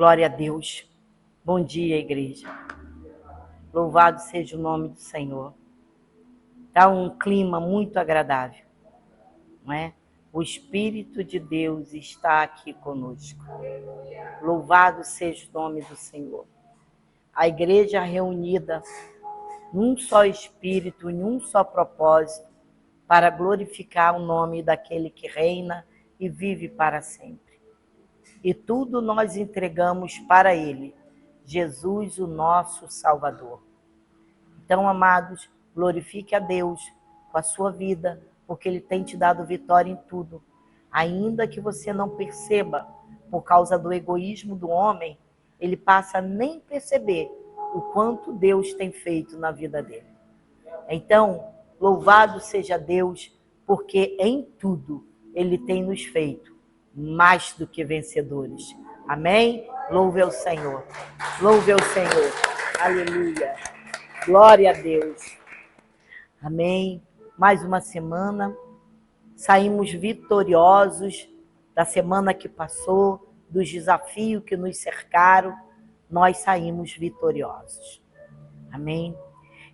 Glória a Deus. Bom dia, igreja. Louvado seja o nome do Senhor. Está um clima muito agradável, não é? O Espírito de Deus está aqui conosco. Louvado seja o nome do Senhor. A igreja reunida num só Espírito, em um só propósito, para glorificar o nome daquele que reina e vive para sempre. E tudo nós entregamos para Ele, Jesus, o nosso Salvador. Então, amados, glorifique a Deus com a sua vida, porque Ele tem te dado vitória em tudo. Ainda que você não perceba, por causa do egoísmo do homem, ele passa a nem perceber o quanto Deus tem feito na vida dele. Então, louvado seja Deus, porque em tudo Ele tem nos feito mais do que vencedores. Amém? Louve ao Senhor. Louve ao Senhor. Aleluia. Glória a Deus. Amém. Mais uma semana. Saímos vitoriosos da semana que passou, dos desafios que nos cercaram. Nós saímos vitoriosos. Amém.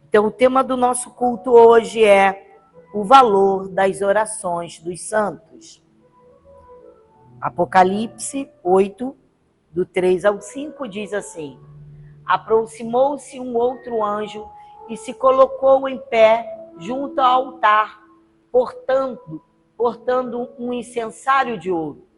Então, o tema do nosso culto hoje é o valor das orações dos santos. Apocalipse 8, do 3 ao 5, diz assim: aproximou-se um outro anjo e se colocou em pé junto ao altar, portando um incensário de ouro.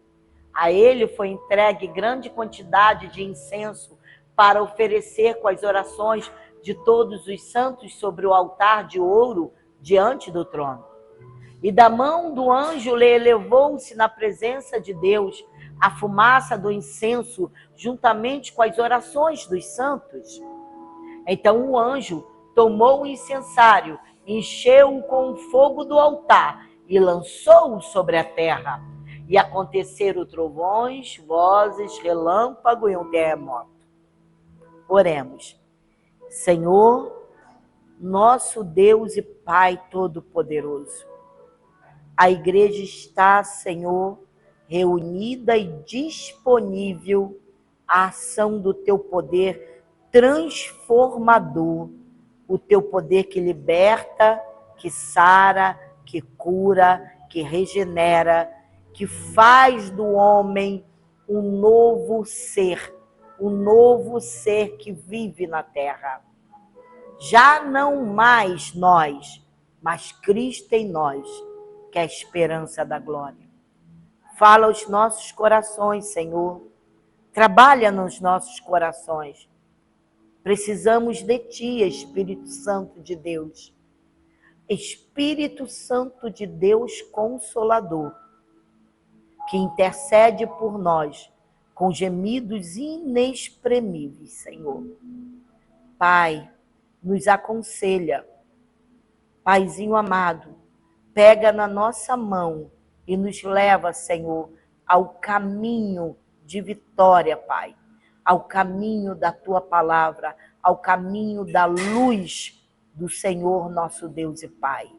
A ele foi entregue grande quantidade de incenso para oferecer com as orações de todos os santos sobre o altar de ouro diante do trono. E da mão do anjo lhe elevou-se na presença de Deus a fumaça do incenso, juntamente com as orações dos santos. Então o anjo tomou o incensário, encheu-o com o fogo do altar e lançou-o sobre a terra. E aconteceram trovões, vozes, relâmpago e um terremoto. Oremos. Senhor, nosso Deus e Pai Todo-Poderoso, a igreja está, Senhor, reunida e disponível à ação do teu poder transformador, o teu poder que liberta, que sara, que cura, que regenera, que faz do homem um novo ser que vive na terra. Já não mais nós, mas Cristo em nós, que é a esperança da glória. Fala aos nossos corações, Senhor. Trabalha nos nossos corações. Precisamos de Ti, Espírito Santo de Deus. Espírito Santo de Deus Consolador, que intercede por nós com gemidos inexprimíveis, Senhor. Pai, nos aconselha. Paizinho amado, pega na nossa mão e nos leva, Senhor, ao caminho de vitória, Pai. Ao caminho da Tua palavra, ao caminho da luz do Senhor, nosso Deus e Pai.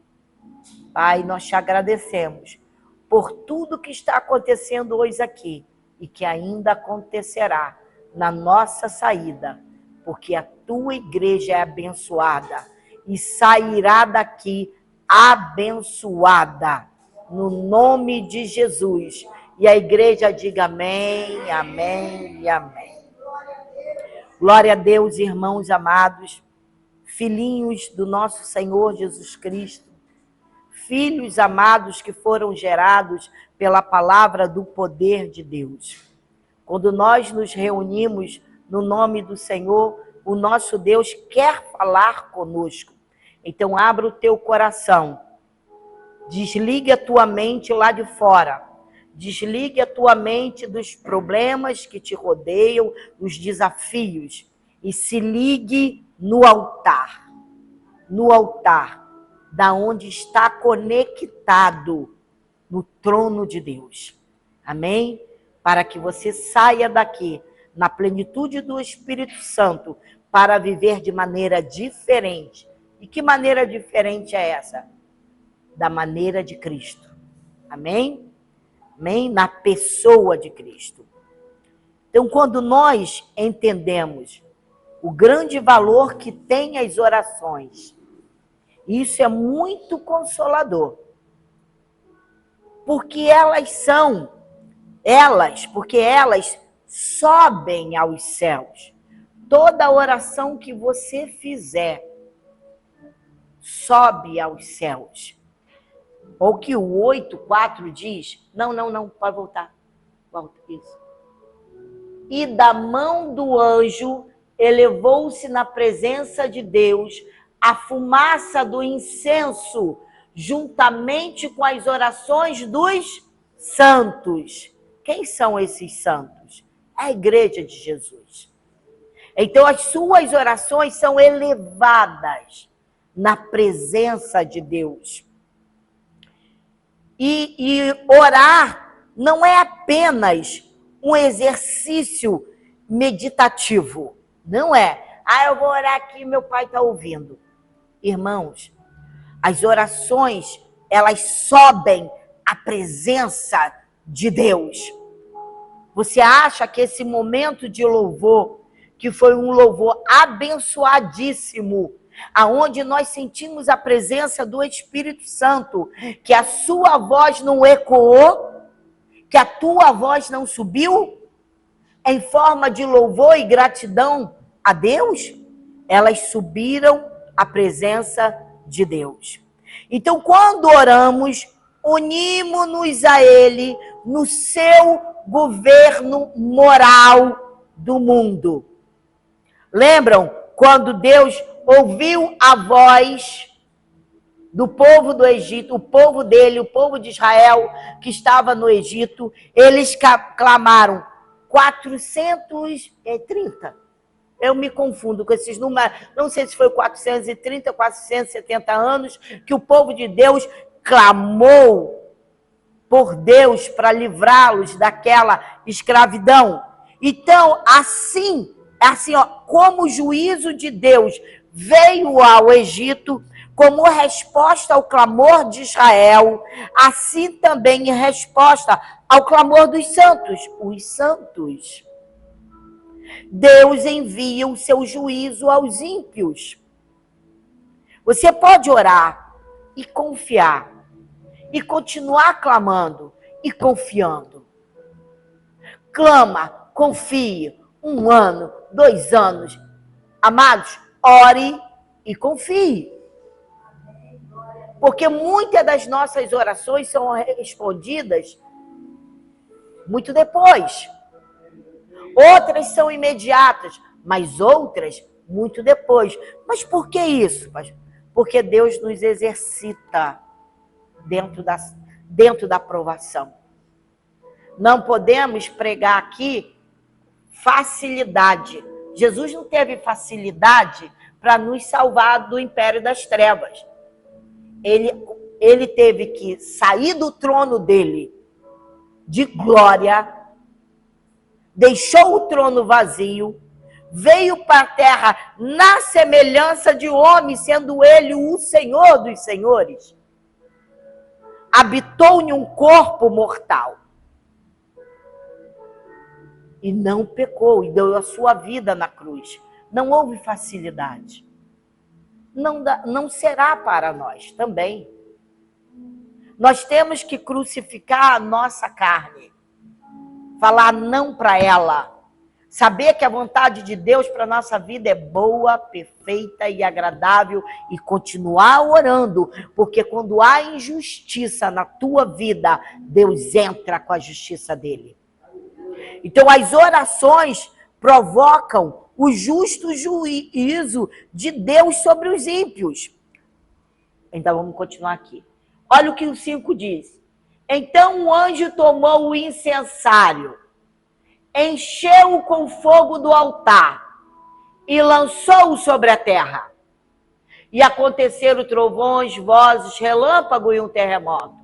Pai, nós te agradecemos por tudo que está acontecendo hoje aqui e que ainda acontecerá na nossa saída, porque a Tua igreja é abençoada e sairá daqui abençoada, no nome de Jesus. E a igreja diga amém, amém e amém. Glória a Deus, irmãos amados, filhinhos do nosso Senhor Jesus Cristo, filhos amados que foram gerados pela palavra do poder de Deus. Quando nós nos reunimos no nome do Senhor, o nosso Deus quer falar conosco. Então abra o teu coração, desligue a tua mente lá de fora, desligue a tua mente dos problemas que te rodeiam, dos desafios, e se ligue no altar, da onde está conectado no trono de Deus. Amém? Para que você saia daqui na plenitude do Espírito Santo para viver de maneira diferente. E que maneira diferente é essa? Da maneira de Cristo. Amém? Amém? Na pessoa de Cristo. Então, quando nós entendemos o grande valor que tem as orações, isso é muito consolador. Porque elas sobem aos céus. Toda oração que você fizer sobe aos céus. Ou que o 8:4 diz, não, pode voltar. Volta, isso. E da mão do anjo elevou-se na presença de Deus a fumaça do incenso, juntamente com as orações dos santos. Quem são esses santos? A igreja de Jesus. Então, as suas orações são elevadas na presença de Deus. E orar não é apenas um exercício meditativo. Não é. Eu vou orar aqui, meu pai está ouvindo. Irmãos, as orações, elas sobem à presença de Deus. Você acha que esse momento de louvor, que foi um louvor abençoadíssimo, aonde nós sentimos a presença do Espírito Santo, que a sua voz não ecoou, que a tua voz não subiu, em forma de louvor e gratidão a Deus, elas subiram à presença de Deus. Então, quando oramos, unimos-nos a Ele no seu governo moral do mundo. Lembram quando Deus ouviu a voz do povo do Egito, o povo dele, o povo de Israel que estava no Egito, eles clamaram 430. Eu me confundo com esses números, não sei se foi 430, 470 anos, que o povo de Deus clamou por Deus para livrá-los daquela escravidão. Então, assim, como o juízo de Deus veio ao Egito, como resposta ao clamor de Israel, assim também em resposta ao clamor dos santos, os santos. Deus envia o seu juízo aos ímpios. Você pode orar e confiar, e continuar clamando e confiando. Clama, confie, 1 ano, 2 anos. Amados, ore e confie. Porque muitas das nossas orações são respondidas muito depois. Outras são imediatas, mas outras muito depois. Mas por que isso? Porque Deus nos exercita dentro da provação. Não podemos pregar aqui facilidade. Jesus não teve facilidade para nos salvar do império das trevas. Ele teve que sair do trono dele de glória, deixou o trono vazio, veio para a terra na semelhança de homem, sendo ele o Senhor dos senhores. Habitou em um corpo mortal. E não pecou, e deu a sua vida na cruz. Não houve facilidade. Não será para nós também. Nós temos que crucificar a nossa carne. Falar não para ela. Saber que a vontade de Deus para a nossa vida é boa, perfeita e agradável. E continuar orando. Porque quando há injustiça na tua vida, Deus entra com a justiça dele. Então, as orações provocam o justo juízo de Deus sobre os ímpios. Então, vamos continuar aqui. Olha o que o 5 diz. Então, o anjo tomou o incensário, encheu-o com fogo do altar e lançou-o sobre a terra. E aconteceram trovões, vozes, relâmpago e um terremoto.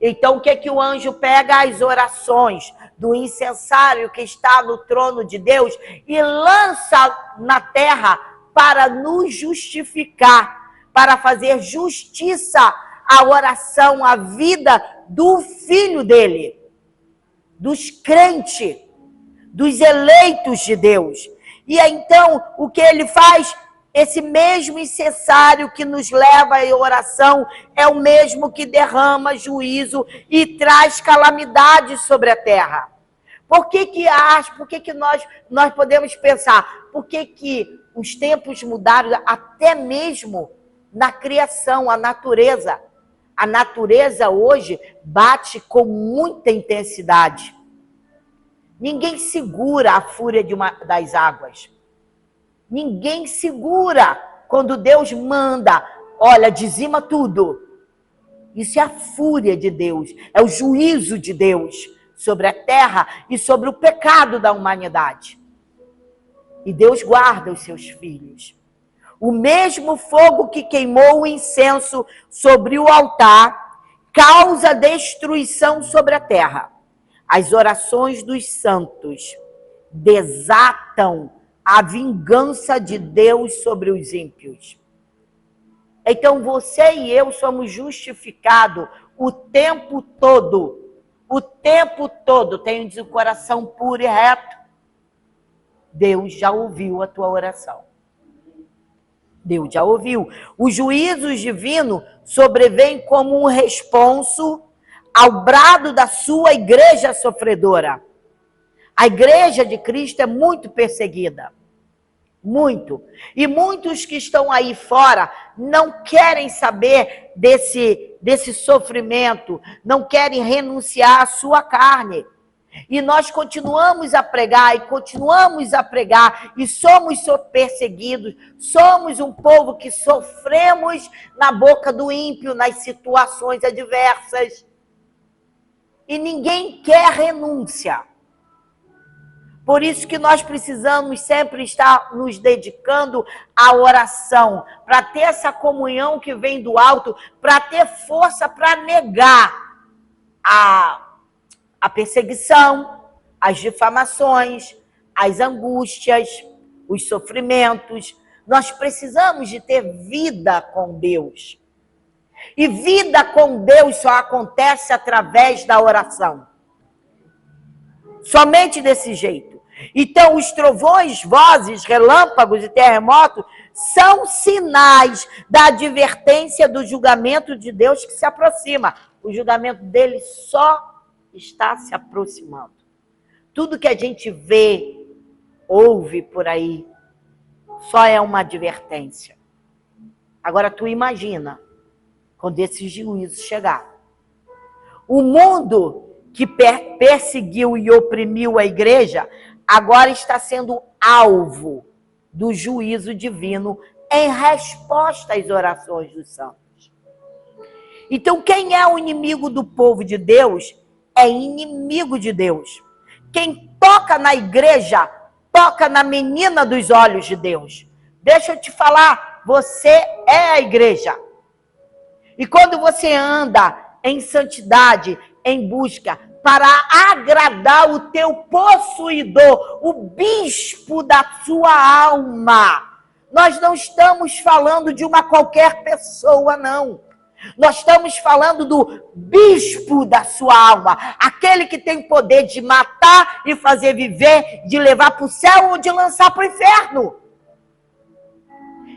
Então, o que o anjo pega? As orações do incensário que está no trono de Deus e lança na terra para nos justificar, para fazer justiça à oração, à vida do filho dele, dos crentes, dos eleitos de Deus. E então, o que ele faz? Esse mesmo incessário que nos leva à oração é o mesmo que derrama juízo e traz calamidades sobre a terra. Por que nós podemos pensar? Por que os tempos mudaram até mesmo na criação, a natureza? A natureza hoje bate com muita intensidade. Ninguém segura a fúria das águas. Ninguém segura quando Deus manda, olha, dizima tudo. Isso é a fúria de Deus, é o juízo de Deus sobre a terra e sobre o pecado da humanidade. E Deus guarda os seus filhos. O mesmo fogo que queimou o incenso sobre o altar causa destruição sobre a terra. As orações dos santos desatam a vingança de Deus sobre os ímpios. Então você e eu somos justificados o tempo todo. O tempo todo. Tens o coração puro e reto. Deus já ouviu a tua oração. Deus já ouviu. Os juízos divinos sobrevêm como um responso ao brado da sua igreja sofredora. A igreja de Cristo é muito perseguida. Muito. E muitos que estão aí fora não querem saber desse sofrimento, não querem renunciar à sua carne. E nós continuamos a pregar e somos perseguidos, somos um povo que sofremos na boca do ímpio, nas situações adversas. E ninguém quer renúncia. Por isso que nós precisamos sempre estar nos dedicando à oração, para ter essa comunhão que vem do alto, para ter força para negar a perseguição, as difamações, as angústias, os sofrimentos. Nós precisamos de ter vida com Deus. E vida com Deus só acontece através da oração. Somente desse jeito. Então, os trovões, vozes, relâmpagos e terremotos são sinais da advertência do julgamento de Deus que se aproxima. O julgamento dele só está se aproximando. Tudo que a gente vê, ouve por aí, só é uma advertência. Agora, tu imagina quando esse juízo chegar. O mundo que perseguiu e oprimiu a igreja agora está sendo alvo do juízo divino em resposta às orações dos santos. Então, quem é o inimigo do povo de Deus é inimigo de Deus. Quem toca na igreja, toca na menina dos olhos de Deus. Deixa eu te falar, você é a igreja. E quando você anda em santidade, em busca, para agradar o teu possuidor, o bispo da sua alma. Nós não estamos falando de uma qualquer pessoa, não. Nós estamos falando do bispo da sua alma, aquele que tem poder de matar e fazer viver, de levar para o céu ou de lançar para o inferno.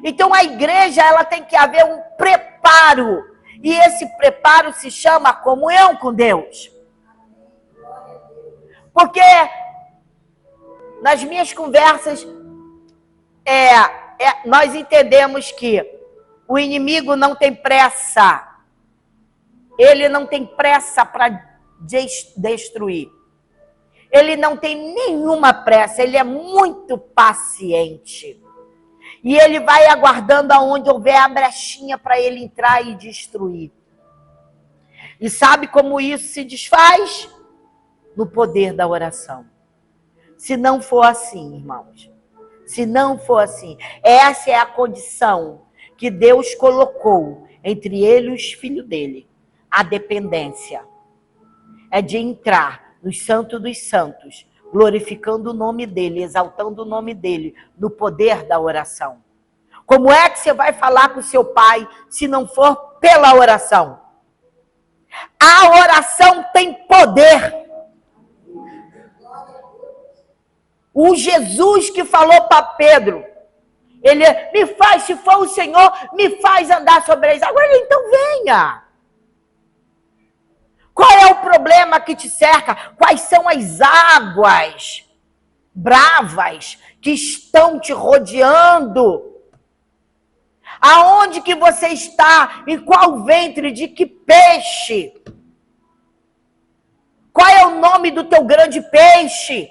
Então a igreja, ela tem que haver um preparo, e esse preparo se chama comunhão com Deus. Porque nas minhas conversas, nós entendemos que o inimigo não tem pressa. Ele não tem pressa para destruir. Ele não tem nenhuma pressa, ele é muito paciente. E ele vai aguardando aonde houver a brechinha para ele entrar e destruir. E sabe como isso se desfaz? No poder da oração. Se não for assim, irmãos, se não for assim, essa é a condição que Deus colocou entre ele e os filhos dele. A dependência é de entrar no Santo dos Santos, glorificando o nome dele, exaltando o nome dele, no poder da oração. Como é que você vai falar com seu pai se não for pela oração? A oração tem poder. O Jesus que falou para Pedro, ele me faz, se for o Senhor, me faz andar sobre as águas. Então venha. Qual é o problema que te cerca? Quais são as águas bravas que estão te rodeando? Aonde que você está? Em qual ventre de que peixe? Qual é o nome do teu grande peixe?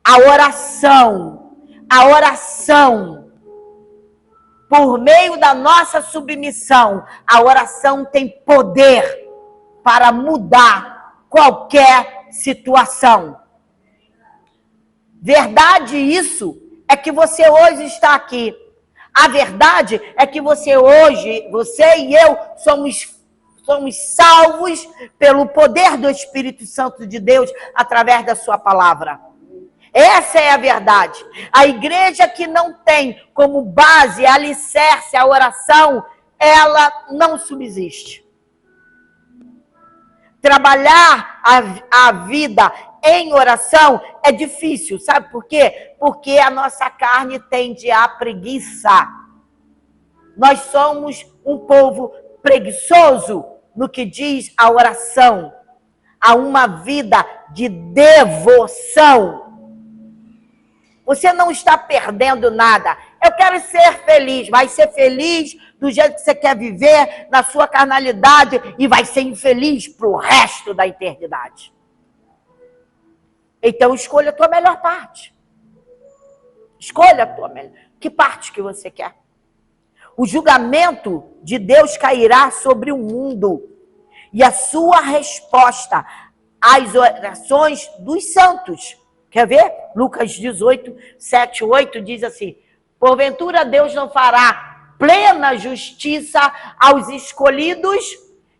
A oração. A oração. Por meio da nossa submissão, a oração tem poder para mudar qualquer situação. Verdade isso é que você hoje está aqui. A verdade é que você hoje, você e eu, somos salvos pelo poder do Espírito Santo de Deus através da sua palavra. Essa é a verdade. A igreja que não tem como base, alicerce, a oração, ela não subsiste. Trabalhar a vida em oração é difícil, sabe por quê? Porque a nossa carne tende à preguiça. Nós somos um povo preguiçoso no que diz a oração, a uma vida de devoção. Você não está perdendo nada. Eu quero ser feliz. Vai ser feliz do jeito que você quer viver, na sua carnalidade, e vai ser infeliz para o resto da eternidade. Então, escolha a tua melhor parte. Escolha a tua melhor. Que parte que você quer? O julgamento de Deus cairá sobre o mundo. E a sua resposta às orações dos santos. Quer ver? Lucas 18, 7, 8 diz assim: porventura Deus não fará plena justiça aos escolhidos,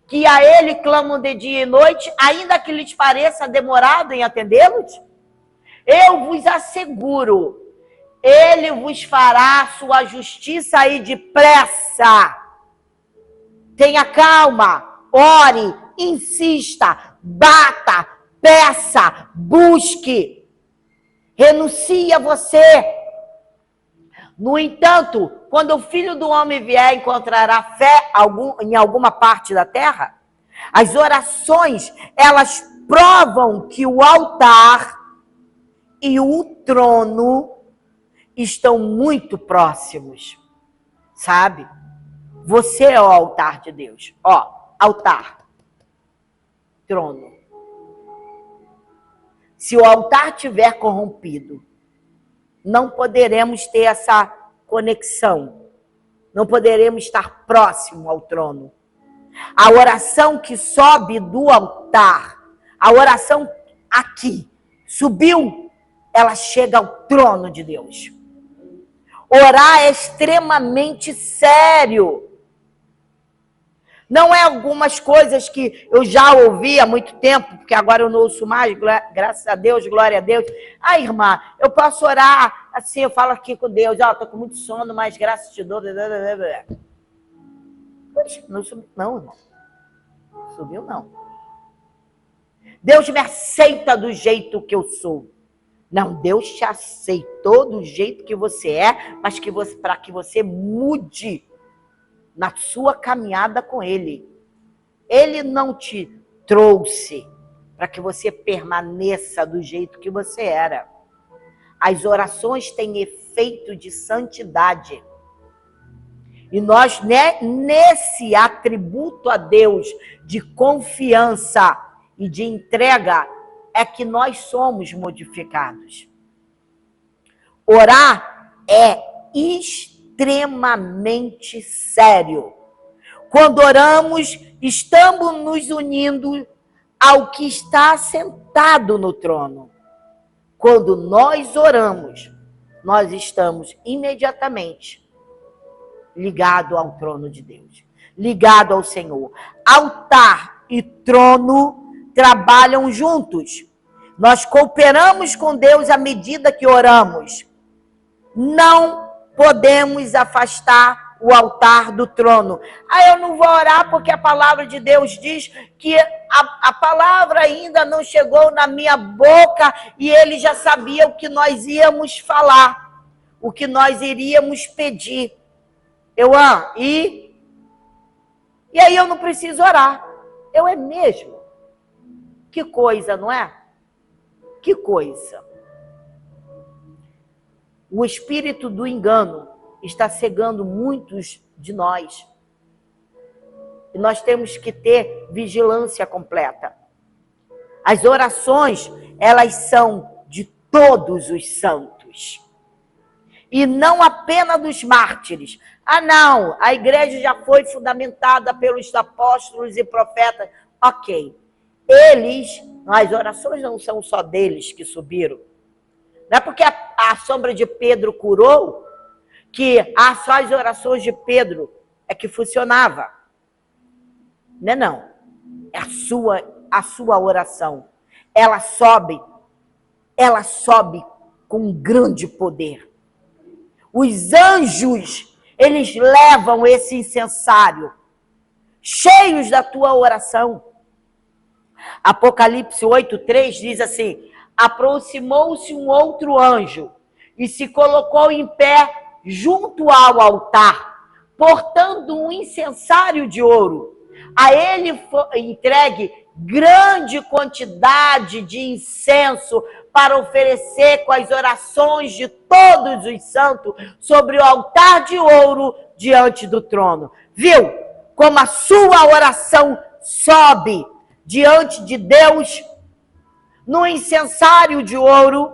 que a ele clamam de dia e noite, ainda que lhes pareça demorado em atendê-los? Eu vos asseguro, ele vos fará sua justiça aí depressa. Tenha calma, ore, insista, bata, peça, busque. Renuncie a você. No entanto, quando o Filho do Homem vier, encontrará fé em alguma parte da terra? As orações, elas provam que o altar e o trono estão muito próximos. Sabe? Você é o altar de Deus. Ó, altar, trono. Se o altar estiver corrompido, não poderemos ter essa conexão. Não poderemos estar próximo ao trono. A oração que sobe do altar, a oração aqui, subiu, ela chega ao trono de Deus. Orar é extremamente sério. Não é algumas coisas que eu já ouvi há muito tempo, porque agora eu não ouço mais, graças a Deus, glória a Deus. Ah, irmã, eu posso orar assim, eu falo aqui com Deus, ó, tô com muito sono, mas graças te dou. Não subiu não, irmão. Subiu não. Deus me aceita do jeito que eu sou. Não, Deus te aceitou do jeito que você é, mas para que você mude na sua caminhada com Ele. Ele não te trouxe para que você permaneça do jeito que você era. As orações têm efeito de santidade. E nós, nesse atributo a Deus de confiança e de entrega, é que nós somos modificados. Orar é extremamente sério. Quando oramos, estamos nos unindo ao que está sentado no trono. Quando nós oramos, nós estamos imediatamente ligados ao trono de Deus, ligado ao Senhor. Altar e trono trabalham juntos. Nós cooperamos com Deus à medida que oramos. Não podemos afastar o altar do trono. Ah, eu não vou orar porque a palavra de Deus diz que a palavra ainda não chegou na minha boca e ele já sabia o que nós íamos falar, o que nós iríamos pedir. E aí eu não preciso orar. É mesmo. Que coisa, não é? Que coisa. O espírito do engano está cegando muitos de nós. E nós temos que ter vigilância completa. As orações, elas são de todos os santos. E não apenas dos mártires. Ah, não, a igreja já foi fundamentada pelos apóstolos e profetas. Ok. As orações não são só deles que subiram. Não é porque a sombra de Pedro curou que só as orações de Pedro é que funcionava. Não. É a sua oração. Ela sobe com grande poder. Os anjos, eles levam esse incensário, cheios da tua oração. Apocalipse 8:3 diz assim: aproximou-se um outro anjo e se colocou em pé junto ao altar, portando um incensário de ouro. A ele foi entregue grande quantidade de incenso para oferecer com as orações de todos os santos sobre o altar de ouro diante do trono. Viu como a sua oração sobe diante de Deus no incensário de ouro?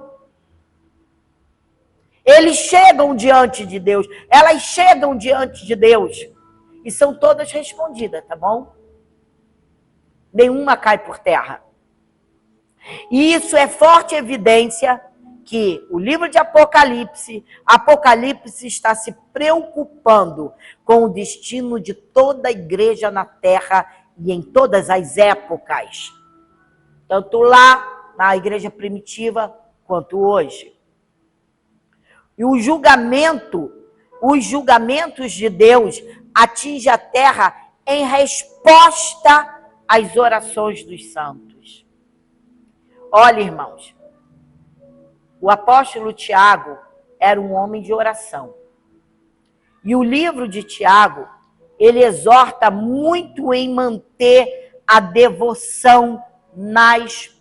Eles chegam diante de Deus, elas chegam diante de Deus e são todas respondidas, tá bom? Nenhuma cai por terra. E isso é forte evidência que o livro de Apocalipse está se preocupando com o destino de toda a igreja na terra e em todas as épocas. Tanto lá, na igreja primitiva, quanto hoje. E os julgamentos de Deus atingem a terra em resposta às orações dos santos. Olha, irmãos, o apóstolo Tiago era um homem de oração. E o livro de Tiago, ele exorta muito em manter a devoção nas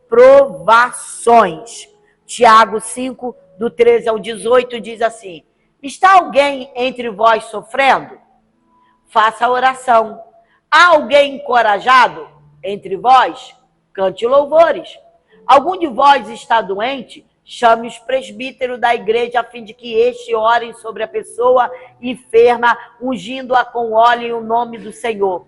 provações. Tiago 5, do 13 ao 18, diz assim: está alguém entre vós sofrendo? Faça a oração. Há alguém encorajado entre vós? Cante louvores. Algum de vós está doente? Chame os presbíteros da igreja a fim de que estes orem sobre a pessoa enferma, ungindo-a com óleo em o nome do Senhor.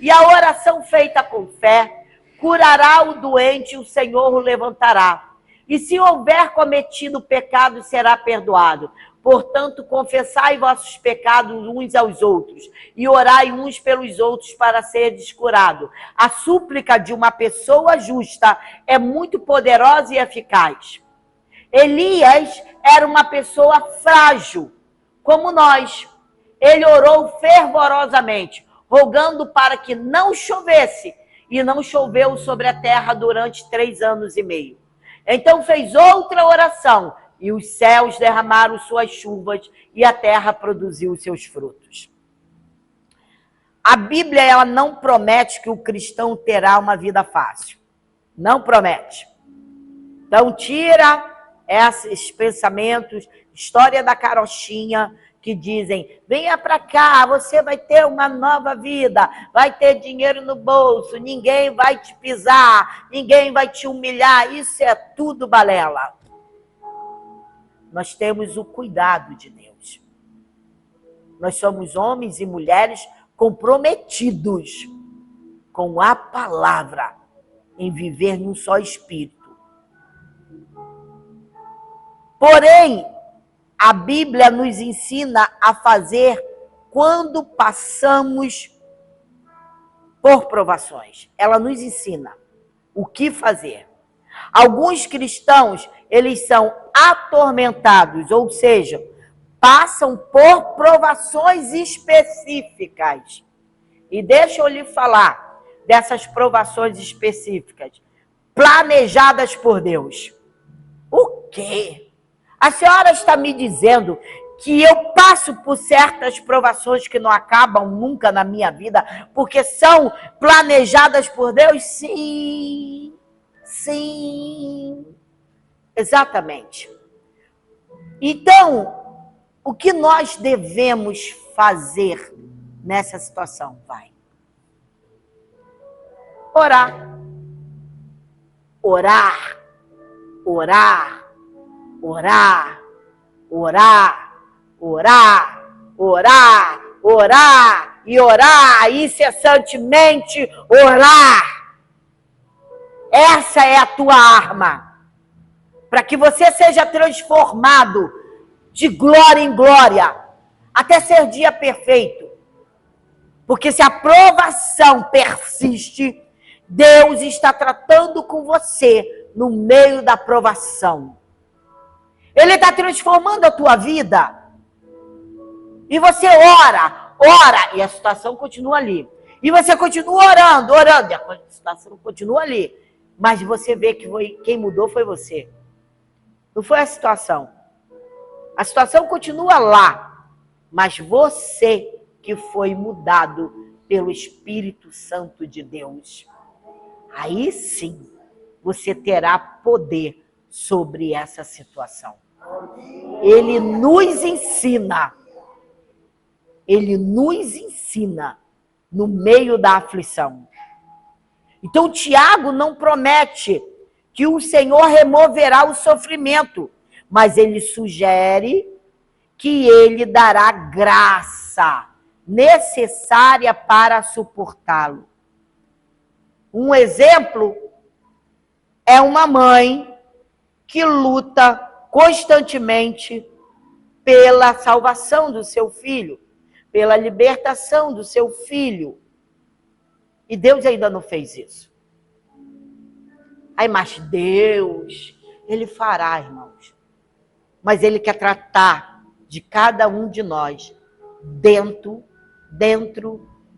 E a oração feita com fé curará o doente e o Senhor o levantará. E se houver cometido pecado, será perdoado. Portanto, confessai vossos pecados uns aos outros e orai uns pelos outros para seres curados. A súplica de uma pessoa justa é muito poderosa e eficaz. Elias era uma pessoa frágil, como nós. Ele orou fervorosamente, rogando para que não chovesse, e não choveu sobre a terra durante 3 anos e meio. Então fez outra oração, e os céus derramaram suas chuvas, e a terra produziu os seus frutos. A Bíblia, ela não promete que o cristão terá uma vida fácil. Não promete. Então tira esses pensamentos, história da carochinha, que dizem, venha para cá, você vai ter uma nova vida, vai ter dinheiro no bolso, ninguém vai te pisar, ninguém vai te humilhar, isso é tudo balela. Nós temos o cuidado de Deus. Nós somos homens e mulheres comprometidos com a palavra, em viver num só espírito. Porém, a Bíblia nos ensina a fazer quando passamos por provações. Ela nos ensina o que fazer. Alguns cristãos, eles são atormentados, ou seja, passam por provações específicas. E deixa eu lhe falar dessas provações específicas, planejadas por Deus. O quê? A senhora está me dizendo que eu passo por certas provações que não acabam nunca na minha vida, porque são planejadas por Deus? Sim, sim, exatamente. Então, o que nós devemos fazer nessa situação? Vai. Orar. Orar. Orar. Orar. Orar. Orar. Orar. Orar. E orar incessantemente. Orar. Essa é a tua arma. Para que você seja transformado de glória em glória, até ser dia perfeito. Porque se a provação persiste, Deus está tratando com você no meio da provação. Ele está transformando a tua vida. E você ora, e a situação continua ali. E você continua orando, e a situação continua ali. Mas você vê que quem mudou foi você. Não foi a situação. A situação continua lá, mas você que foi mudado pelo Espírito Santo de Deus. Aí sim, você terá poder sobre essa situação. Ele nos ensina no meio da aflição. Então, Tiago não promete que o Senhor removerá o sofrimento, mas ele sugere que ele dará graça necessária para suportá-lo. Um exemplo é uma mãe que luta constantemente pela salvação do seu filho, pela libertação do seu filho. E Deus ainda não fez isso. Aí, mas Deus, Ele fará, irmãos. Mas Ele quer tratar de cada um de nós dentro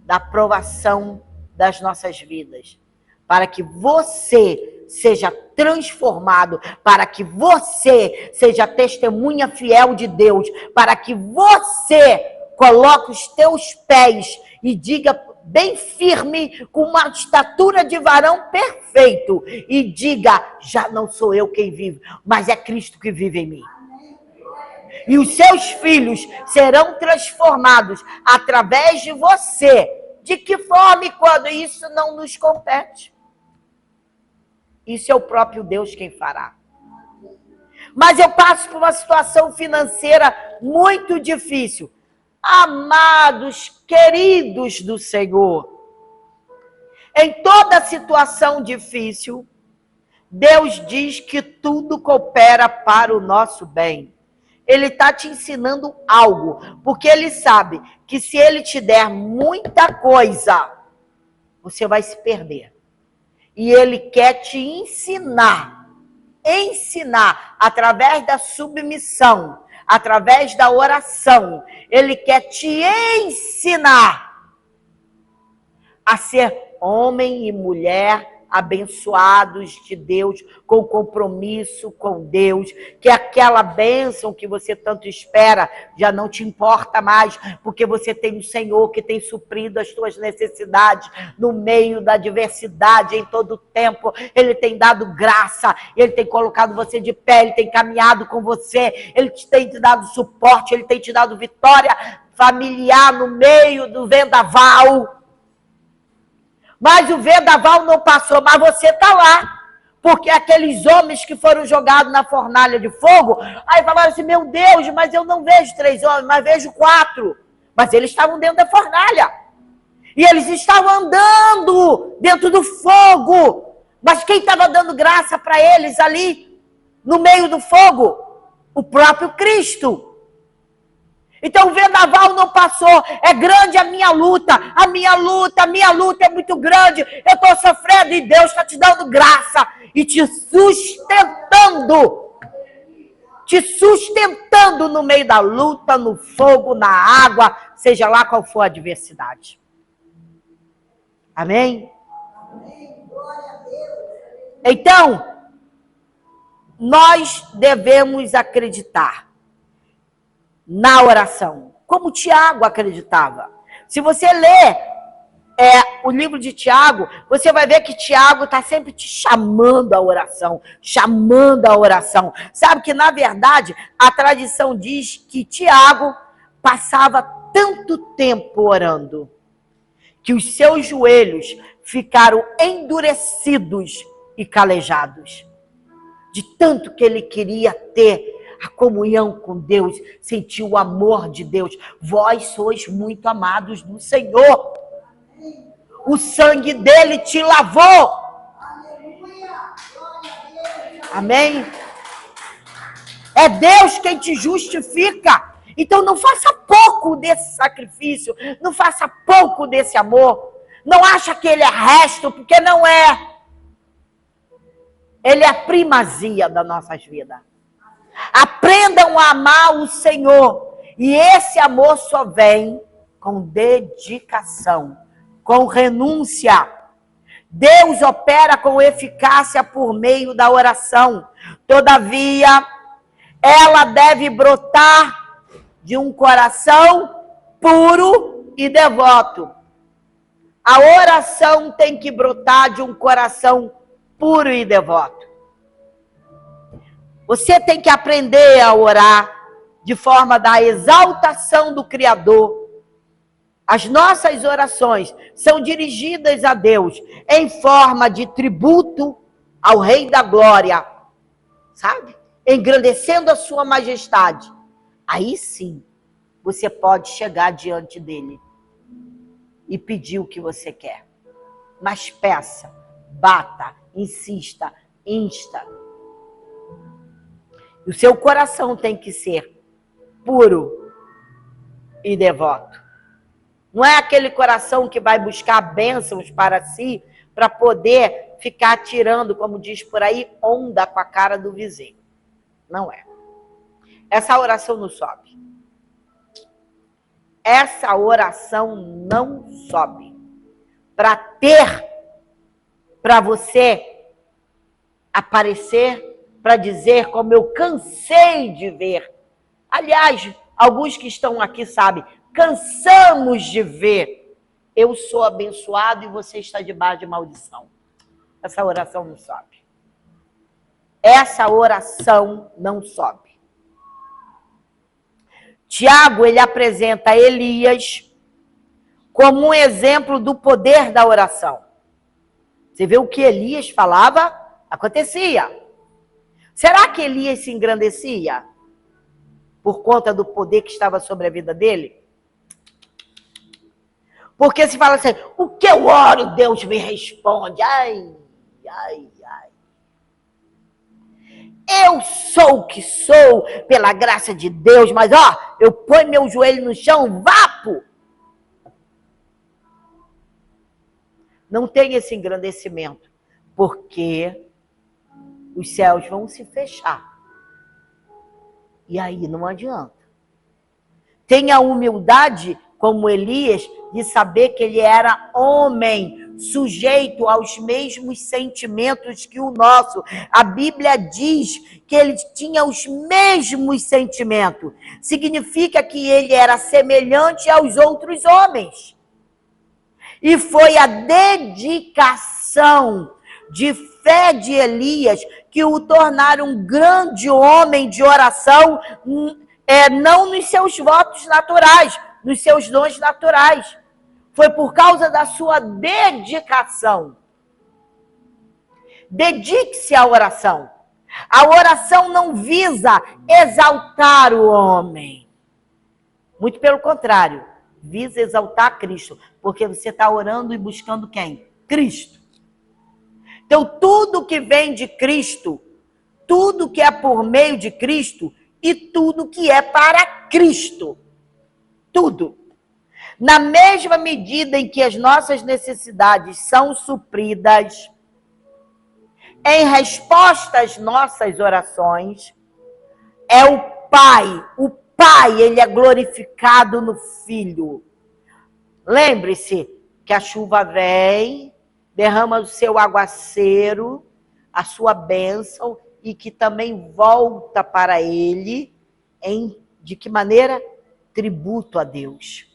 da provação das nossas vidas. Para que você seja transformado, para que você seja testemunha fiel de Deus, para que você coloque os teus pés e diga bem firme, com uma estatura de varão perfeito, e diga, já não sou eu quem vive, mas é Cristo que vive em mim. E os seus filhos serão transformados através de você. De que forma e quando? Isso não nos compete. Isso é o próprio Deus quem fará. Mas eu passo por uma situação financeira muito difícil. Amados, queridos do Senhor, em toda situação difícil, Deus diz que tudo coopera para o nosso bem. Ele está te ensinando algo, porque Ele sabe que se Ele te der muita coisa, você vai se perder. E Ele quer te ensinar através da submissão, através da oração. Ele quer te ensinar a ser homem e mulher abençoados de Deus, com compromisso com Deus, que aquela bênção que você tanto espera já não te importa mais, porque você tem o Senhor que tem suprido as tuas necessidades no meio da adversidade, em todo o tempo. Ele tem dado graça, Ele tem colocado você de pé, Ele tem caminhado com você, Ele tem te dado suporte, Ele tem te dado vitória familiar no meio do vendaval. Mas o vendaval não passou, mas você está lá. Porque aqueles homens que foram jogados na fornalha de fogo, aí falaram assim, meu Deus, mas eu não vejo 3 homens, mas vejo 4. Mas eles estavam dentro da fornalha. E eles estavam andando dentro do fogo. Mas quem estava dando graça para eles ali, no meio do fogo? O próprio Cristo. Então o vendaval não passou, é grande a minha luta é muito grande, eu estou sofrendo e Deus está te dando graça e te sustentando. te sustentando no meio da luta, no fogo, na água, seja lá qual for a adversidade. Amém? Então, nós devemos acreditar na oração, como Tiago acreditava. Se você ler o livro de Tiago, você vai ver que Tiago está sempre te chamando à oração, chamando à oração. Sabe que, na verdade, a tradição diz que Tiago passava tanto tempo orando, que os seus joelhos ficaram endurecidos e calejados, de tanto que ele queria ter a comunhão com Deus, sentir o amor de Deus. Vós sois muito amados do Senhor. O sangue dele te lavou. Amém? É Deus quem te justifica. Então não faça pouco desse sacrifício, não faça pouco desse amor. Não acha que ele é resto, porque não é. Ele é a primazia das nossas vidas. Aprendam a amar o Senhor. E esse amor só vem com dedicação, com renúncia. Deus opera com eficácia por meio da oração. Todavia, ela deve brotar de um coração puro e devoto. A oração tem que brotar de um coração puro e devoto. Você tem que aprender a orar de forma da exaltação do Criador. As nossas orações são dirigidas a Deus em forma de tributo ao Rei da Glória, sabe? Engrandecendo a sua majestade. Aí sim, você pode chegar diante dele e pedir o que você quer. Mas peça, bata, insista, insta. O seu coração tem que ser puro e devoto. Não é aquele coração que vai buscar bênçãos para si, para poder ficar tirando, como diz por aí, onda com a cara do vizinho. Não é. Essa oração não sobe. Essa oração não sobe. Para você aparecer, para dizer como eu cansei de ver. Aliás, alguns que estão aqui sabem, cansamos de ver. Eu sou abençoado e você está debaixo de maldição. Essa oração não sobe. Essa oração não sobe. Tiago, ele apresenta Elias como um exemplo do poder da oração. Você vê o que Elias falava? Acontecia. Será que Elias se engrandecia por conta do poder que estava sobre a vida dele? Porque se fala assim, o que eu oro, Deus me responde. Ai, ai, ai. Eu sou o que sou, pela graça de Deus, mas eu ponho meu joelho no chão, vapo. Não tem esse engrandecimento, porque os céus vão se fechar. E aí não adianta. Tenha humildade, como Elias, de saber que ele era homem, sujeito aos mesmos sentimentos que o nosso. A Bíblia diz que ele tinha os mesmos sentimentos. Significa que ele era semelhante aos outros homens. E foi a dedicação de fé de Elias que o tornaram um grande homem de oração, não nos seus votos naturais, nos seus dons naturais. Foi por causa da sua dedicação. Dedique-se à oração. A oração não visa exaltar o homem. Muito pelo contrário, visa exaltar Cristo. Porque você está orando e buscando quem? Cristo. Então, tudo que vem de Cristo, tudo que é por meio de Cristo e tudo que é para Cristo. Tudo. Na mesma medida em que as nossas necessidades são supridas, em resposta às nossas orações, é o Pai. O Pai, ele é glorificado no Filho. Lembre-se que a chuva vem, derrama o seu aguaceiro, a sua bênção, e que também volta para ele, de que maneira? Tributo a Deus.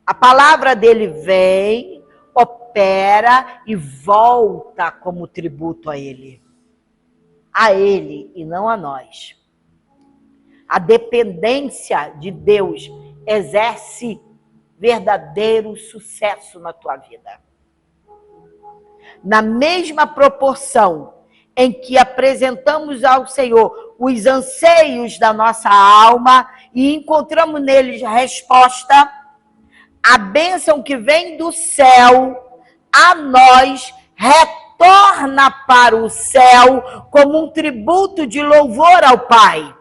A palavra dele vem, opera e volta como tributo a ele. A ele e não a nós. A dependência de Deus exerce verdadeiro sucesso na tua vida. Na mesma proporção em que apresentamos ao Senhor os anseios da nossa alma e encontramos neles resposta, a bênção que vem do céu a nós retorna para o céu como um tributo de louvor ao Pai.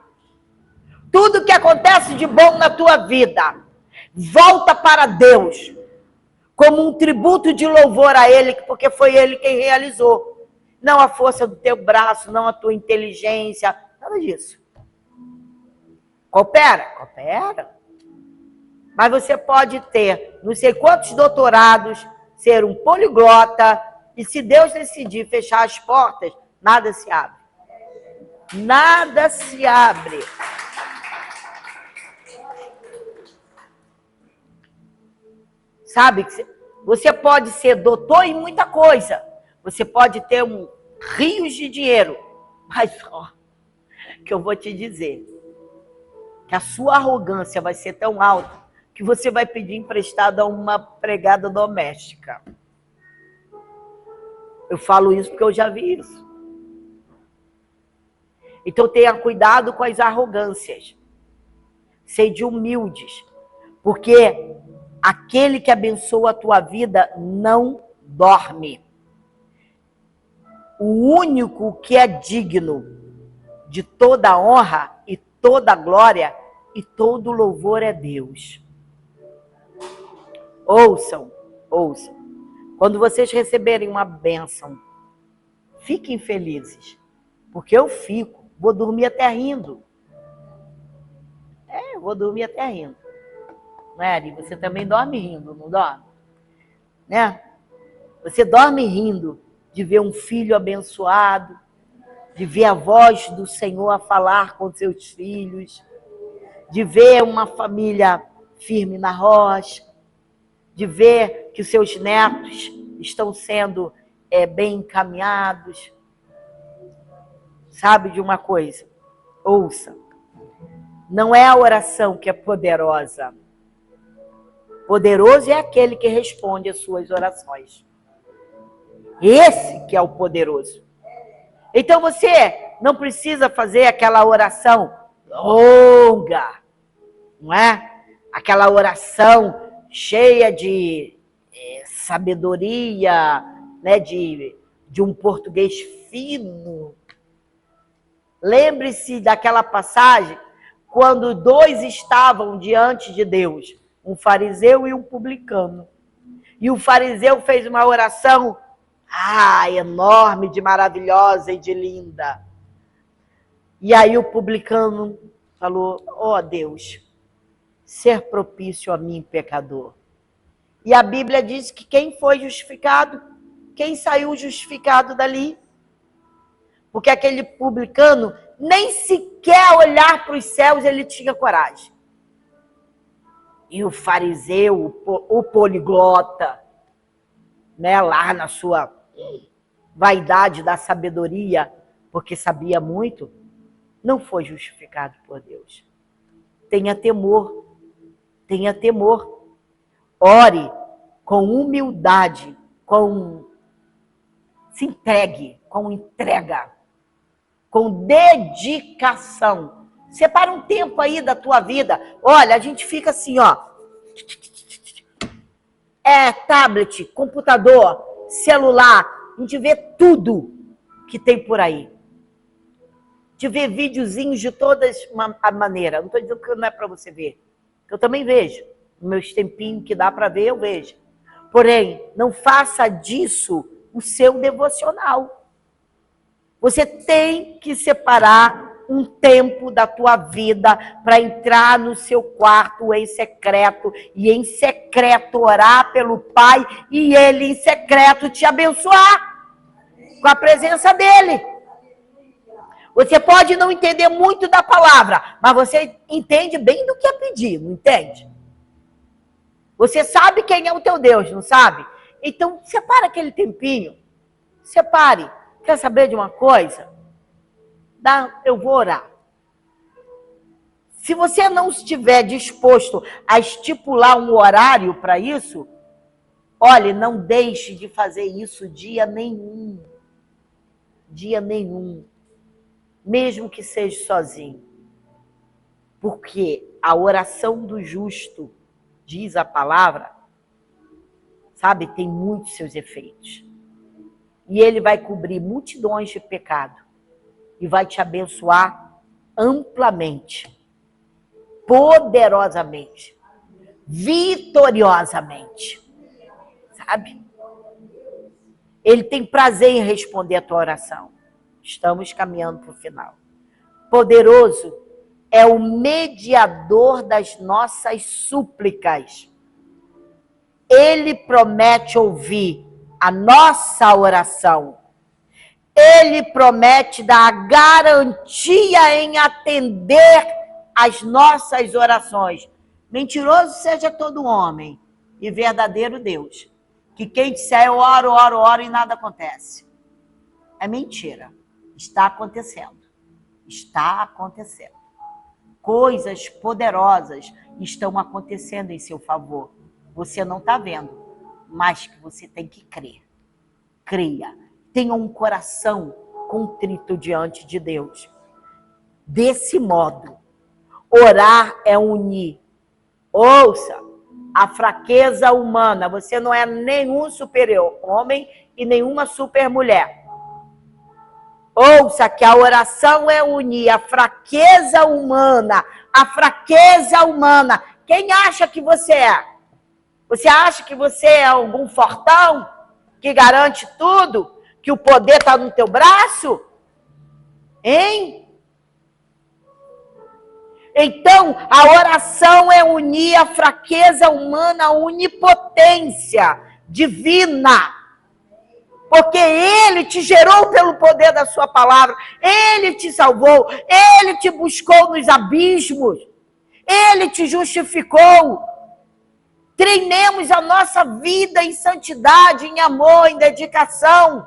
Tudo que acontece de bom na tua vida volta para Deus como um tributo de louvor a Ele, porque foi Ele quem realizou. Não a força do teu braço, não a tua inteligência, nada disso. Coopera? Coopera. Mas você pode ter não sei quantos doutorados, ser um poliglota, e se Deus decidir fechar as portas, nada se abre. Nada se abre. Sabe, você pode ser doutor em muita coisa. Você pode ter rios de dinheiro. Mas ó, que eu vou te dizer, que a sua arrogância vai ser tão alta que você vai pedir emprestado a uma empregada doméstica. Eu falo isso porque eu já vi isso. Então tenha cuidado com as arrogâncias. Sede humildes. Porque aquele que abençoa a tua vida não dorme. O único que é digno de toda honra e toda glória e todo louvor é Deus. Ouçam, ouçam. Quando vocês receberem uma bênção, fiquem felizes. Porque eu fico, vou dormir até rindo. Eu vou dormir até rindo. Não é, Ari? Você também dorme rindo, não dorme? Né? Você dorme rindo de ver um filho abençoado, de ver a voz do Senhor a falar com seus filhos, de ver uma família firme na rocha, de ver que os seus netos estão sendo bem encaminhados. Sabe de uma coisa? Ouça. Não é a oração que é poderosa. Poderoso é aquele que responde às suas orações. Esse que é o poderoso. Então você não precisa fazer aquela oração longa, não é? Aquela oração cheia de sabedoria, né? de um português fino. Lembre-se daquela passagem quando dois estavam diante de Deus, um fariseu e um publicano. E o fariseu fez uma oração enorme, de maravilhosa e de linda. E aí o publicano falou: ó Deus, ser propício a mim, pecador. E a Bíblia diz que quem foi justificado, quem saiu justificado dali? Porque aquele publicano nem sequer olhar para os céus ele tinha coragem. E o fariseu, o poliglota, né, lá na sua vaidade da sabedoria, porque sabia muito, não foi justificado por Deus. Tenha temor, tenha temor. Ore com humildade, se entregue, com entrega, com dedicação. Separa um tempo aí da tua vida. Olha, a gente fica assim, ó. Tablet, computador, celular. A gente vê tudo que tem por aí. De ver videozinhos de todas a maneira. Não estou dizendo que não é para você ver. Eu também vejo. No meus tempinhos que dá para ver, eu vejo. Porém, não faça disso o seu devocional. Você tem que separar um tempo da tua vida para entrar no seu quarto em secreto e em secreto orar pelo Pai e Ele em secreto te abençoar com a presença dEle. Você pode não entender muito da palavra, mas você entende bem do que é pedir, não entende? Você sabe quem é o teu Deus, não sabe? Então, separa aquele tempinho. Separe. Quer saber de uma coisa? Eu vou orar. Se você não estiver disposto a estipular um horário para isso, olhe, não deixe de fazer isso dia nenhum. Dia nenhum. Mesmo que seja sozinho. Porque a oração do justo, diz a palavra, sabe, tem muitos seus efeitos. E ele vai cobrir multidões de pecado. E vai te abençoar amplamente, poderosamente, vitoriosamente. Sabe? Ele tem prazer em responder a tua oração. Estamos caminhando para o final. Poderoso é o mediador das nossas súplicas. Ele promete ouvir a nossa oração. Ele promete dar a garantia em atender as nossas orações. Mentiroso seja todo homem e verdadeiro Deus. Que quem disser eu oro, oro, oro e nada acontece. É mentira. Está acontecendo. Está acontecendo. Coisas poderosas estão acontecendo em seu favor. Você não está vendo, mas que você tem que crer. Creia. Tenha um coração contrito diante de Deus. Desse modo, orar é unir. Ouça, a fraqueza humana. Você não é nenhum superior homem e nenhuma super mulher. Ouça que a oração é unir a fraqueza humana. A fraqueza humana. Quem acha que você é? Você acha que você é algum fortão que garante tudo? Que o poder está no teu braço? Hein? Então, a oração é unir a fraqueza humana à onipotência divina. Porque Ele te gerou pelo poder da sua palavra. Ele te salvou. Ele te buscou nos abismos. Ele te justificou. Treinemos a nossa vida em santidade, em amor, em dedicação.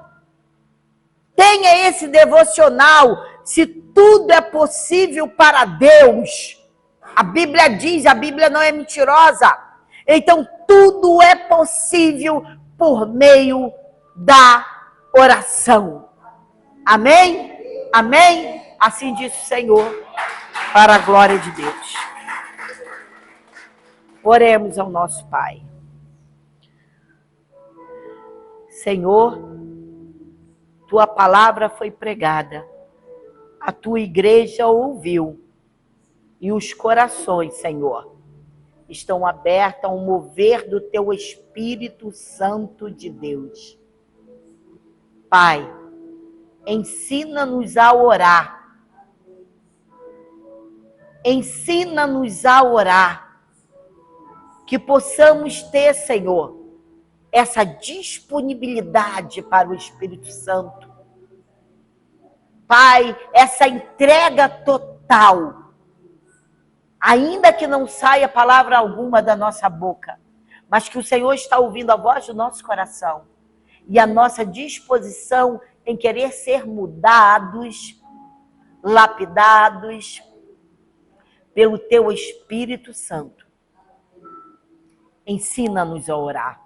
Tenha esse devocional. Se tudo é possível para Deus. A Bíblia diz, a Bíblia não é mentirosa. Então, tudo é possível por meio da oração. Amém? Amém? Assim diz o Senhor, para a glória de Deus. Oremos ao nosso Pai. Senhor, tua palavra foi pregada, a tua igreja ouviu, e os corações, Senhor, estão abertos ao mover do teu Espírito Santo de Deus. Pai, ensina-nos a orar. Ensina-nos a orar. Que possamos ter, Senhor, essa disponibilidade para o Espírito Santo. Pai, essa entrega total. Ainda que não saia palavra alguma da nossa boca, mas que o Senhor está ouvindo a voz do nosso coração. E a nossa disposição em querer ser mudados, lapidados pelo teu Espírito Santo. Ensina-nos a orar.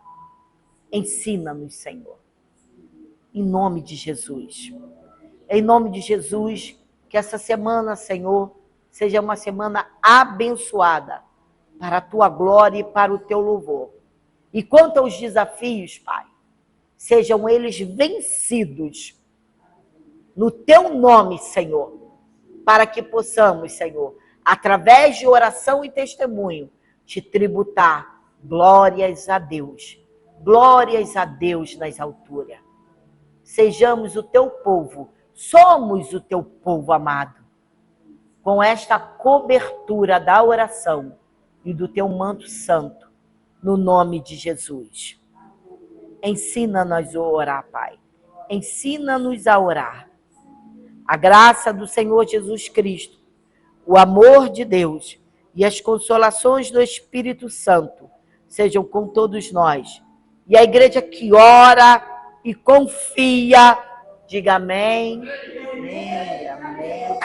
Ensina-nos, Senhor. Em nome de Jesus. Em nome de Jesus, que essa semana, Senhor, seja uma semana abençoada para a tua glória e para o teu louvor. E quanto aos desafios, Pai, sejam eles vencidos no teu nome, Senhor, para que possamos, Senhor, através de oração e testemunho, te tributar glórias a Deus nas alturas. Sejamos o teu povo, somos o teu povo amado, com esta cobertura da oração e do teu manto santo, no nome de Jesus. Ensina-nos a orar, Pai. Ensina-nos a orar. A graça do Senhor Jesus Cristo, o amor de Deus e as consolações do Espírito Santo sejam com todos nós. E a igreja que ora e confia, diga amém. Amém, amém.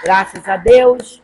Graças a Deus.